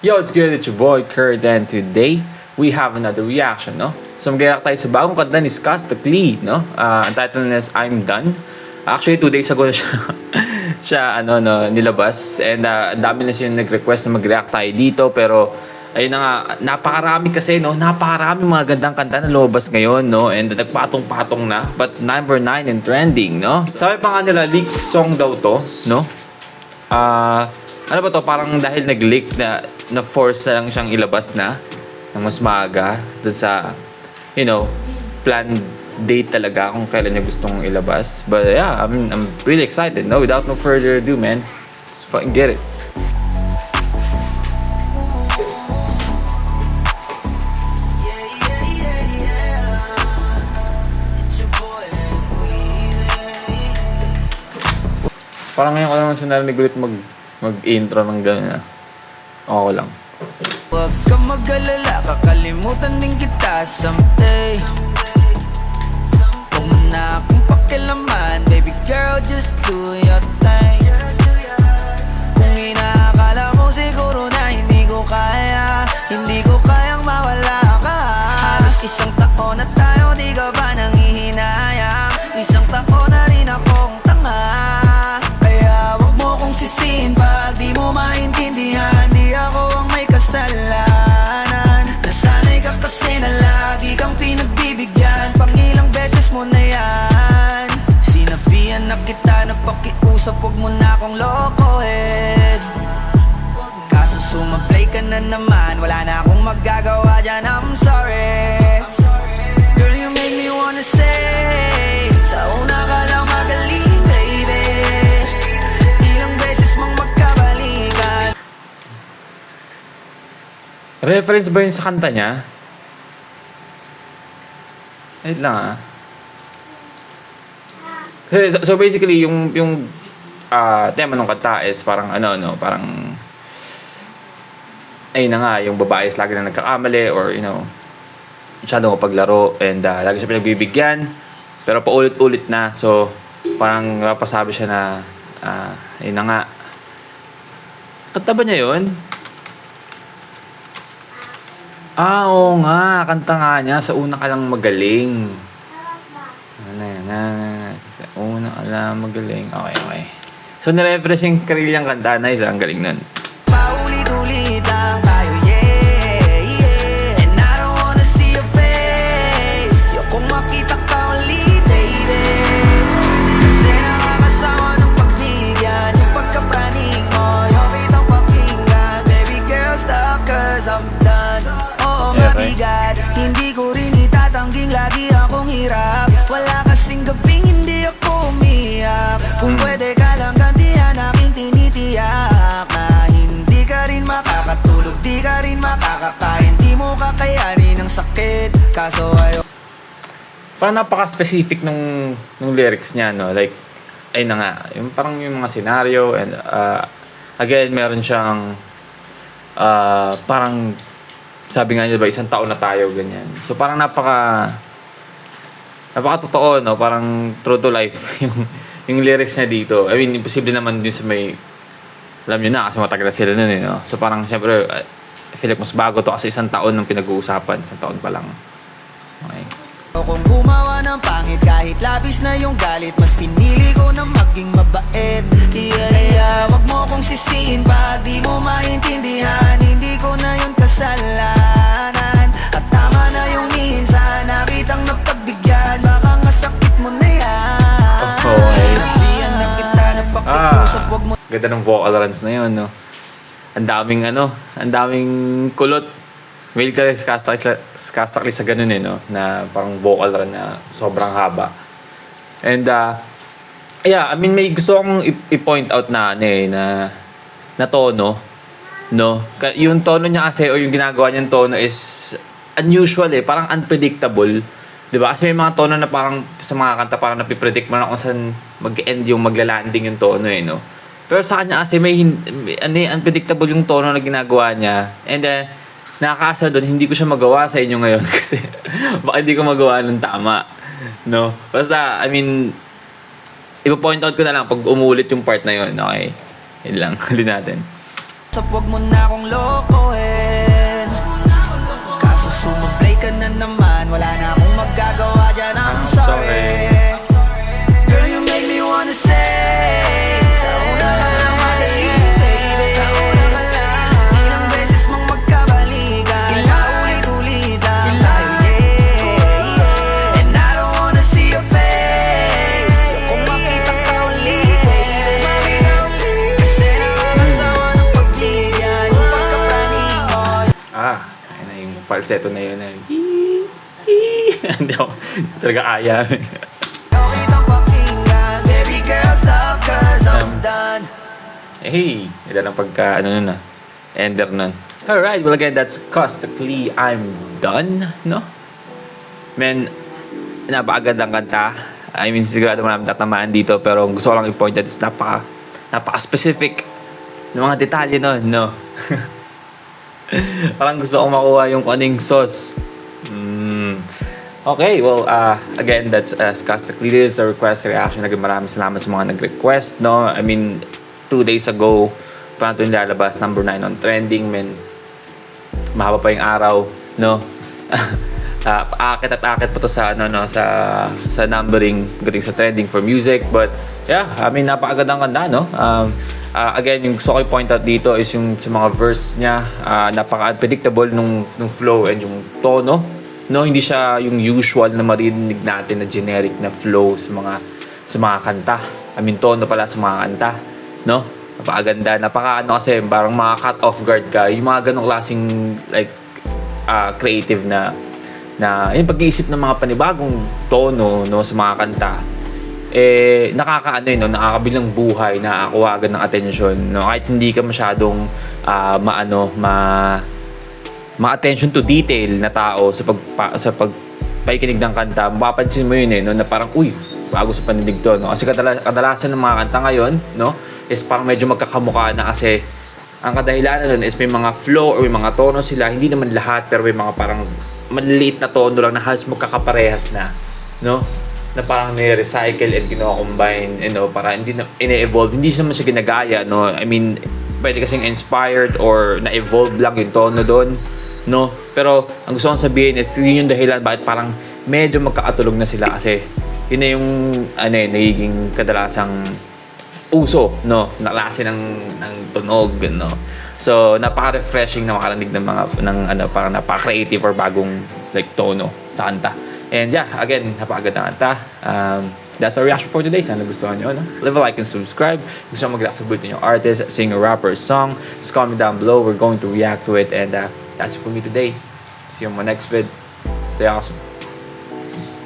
Yo, it's good, it's your boy Kurt, and today we have another reaction, no? So mag-react tayo sa bagong kanta ni Skaz Takli, no? Ang title niya is I'm Done. Actually, 2 days ago na siya nilabas, and ang dami na siya nag-request na mag-react tayo dito, pero ayun na nga, napakarami kasi, no? Napakarami mga gandang kanta na lumabas ngayon, no? And nagpatong-patong na, but number 9 in trending, no? Sabi pa nga nila, leak song daw to, no? Ano ba to? Parang dahil nag-leak na force lang siyang ilabas na ng mas maaga dun sa, planned date talaga kung kailan niya gustong ilabas. But yeah, I'm really excited, no? Without no further ado, man, let's fucking get it. Parang ngayon ko naman siya narinig ulit mag-intro ng gano'n. Ako lang. Huwag ka mag-alala, kakalimutan din kita someday. Huwag mo na akong pakilaman, baby girl, just do your thing. Kung inaakala mo siguro na hindi ko kayang mawala ka. Halos 1 taon na tayo, di ka ba nangihinayang? 1 taon na rin akong tanga. Kaya wag mo kong sisihin pag di mo maintindihan. Di ako ang may kasalanan. Nasanay ka kasi na lagi kang pinagbibigyan. Pangilang beses mo na yan. Sinabihan na kita na pakiusap, wag mo na akong lokohin. Kaso sumablay ka na naman, wala na akong magagawa dyan, I'm sorry. Girl, you make me wanna say, sa una ka lang magaling, baby. Ilang beses mong magkabalikan. Reference ba yun sa kanta niya? Wait lang So basically, yung tema ng kanta is parang parang ayun na nga, yung babae is lagi na nagkakamali or masyadong paglaro and lagi siya pinagbibigyan pero paulit-ulit na, so parang napasabi siya na ayun na nga. Kanta ba niya yun? Oo nga, kanta nga niya, sa una ka lang magaling. Sa una ka lang magaling. Okay. So nireference yung karilang kanta na isa, ang galing nun. Paulit-ulit lang tayo, yeah. And I don't wanna see your face. Ayokong makita ka ulit, baby. Kasi nakakasama ng pagbigyan. Yung pagkapraning mo, yung kitang pakinggan. Baby girl, stop cause I'm done. Oo, mabigat. Hindi ko rin itatangging lagi akong hirap. Wala kasing gabing hindi ako umiyak. Kung pwede ka lang gantihan aking tinitiyak na hindi ka rin makakatulog, di ka rin makakakain, di mo kakayanin ang sakit. Kaso ayaw. Parang napaka-specific nung lyrics niya, no? Like, ayun na nga, yung parang yung mga scenario and again, meron siyang parang sabi nga niya ba, 1 taon na tayo, ganyan. So parang napaka-totoo, no? Parang true to life yung lyrics niya dito. I mean, imposible naman din sa may, alam niyo na kasi matagal na sila nun, no? So parang syempre, I feel like mas bago to kasi 1 taon nung pinag-uusapan, 1 taon pa lang. Okay. Kung gumawa ng pangit kahit labis na yung galit, mas pinili ko na maging mabait. Yeah, wag mo kong sisihin pag di mo maintindihan. Hindi ko na yun kasalanan. At tama na yung minsan nakitang napagbigyan. Baka nga sakit mo na yan. Sinabihan na kita na pakiusap, wag mo. Ganda ng vocal runs na yun, no? Ang daming kulot. Mail ka rin Skaz Takli sa ganun, no? Na parang vocal run na sobrang haba. And yeah, I mean, may gusto akong i-point out na na tono, no? Yung tono niya kasi o yung ginagawa niyang tono is unusual, parang unpredictable. 'Di ba? Kasi may mga tono na parang sa mga kanta parang napipredict mo na kung saan mag-end yung magla-landing yung tono, no? Pero sa kanya kasi may unpredictable yung tono na ginagawa niya. And nakakaasa doon, hindi ko siya magawa sa inyo ngayon kasi baka hindi ko magawa ng tama, no? Basta, I mean, ipo-point out ko na lang pag umulit yung part na yun, okay? Yun lang, huli natin. Wag mo na akong lokohin. Yan na yung falsetto na yun. Hindi ako talaga kaya. Okay lang pakinggan, baby girl, stop cause I'm done. Hey, ito lang pagka, ender nun. Alright, well again, that's Caustically I'm Done, no? Men, napakagandang kanta. I mean, sigurado marami tatamaan dito, pero gusto ko lang i-point that is napaka-specific ng mga detalye nun, no? Parang gusto kong makuha yung kaning sauce. Okay, well, again, that's Caustically. This is a request reaction. Again, maraming salamat sa mga nag-request, no? I mean, 2 days ago, pa ito nilalabas, number 9 on trending, men. Mahaba pa yung araw, no? Akit at akit pa to sa sa numbering galing sa trending for music, but yeah, I mean napakagandang kanta, no? Again, yung gusto ko i-point out dito is yung sa mga verse niya, napaka-unpredictable nung flow and yung tono, no? Hindi siya yung usual na marinig natin na generic na flow sa mga kanta. I mean tono pala sa mga kanta, no? Napakaganda, kasi parang cut off guard ka yung mga ganong klaseng like creative na yung pag-iisip ng mga panibagong tono, no, sa mga kanta, nakakabilang buhay, nakakuha agad ng atensyon, no, kahit hindi ka masyadong ma-attention to detail na tao sa pagpakikinig ng kanta, mapapansin mo yun, no, na parang bago sa paninig to, no, kasi kadalasan ng mga kanta ngayon, no, is parang medyo magkakamukha na, kasi ang kadahilanan nun is may mga flow or may mga tono sila, hindi naman lahat, pero may mga parang maliliit na tono lang na halos magkakaparehas na, no? Na parang ni-recycle and kino-combine, para hindi na ine-evolve, hindi naman siya ginagaya, no? I mean, pwede kasing inspired or na-evolve lang yung tono doon, no? Pero ang gusto kong sabihin is yun yung dahilan bakit parang medyo magkakatulog na sila, kasi yun na yung nagiging kadalasang uso, no, na klase ng tunog, no. So napaka-refreshing na makarinig parang napaka-creative or bagong like tono sa kanta. And yeah, again, napakaganda kanta. That's our reaction for today. Sana gustuhan nyo, no? Leave a like and subscribe. Gusto nyo mag-react sa buhay nyo artist, singer, rapper, song, just comment down below. We're going to react to it. And that's it for me today. See you on my next vid. Stay awesome. Peace.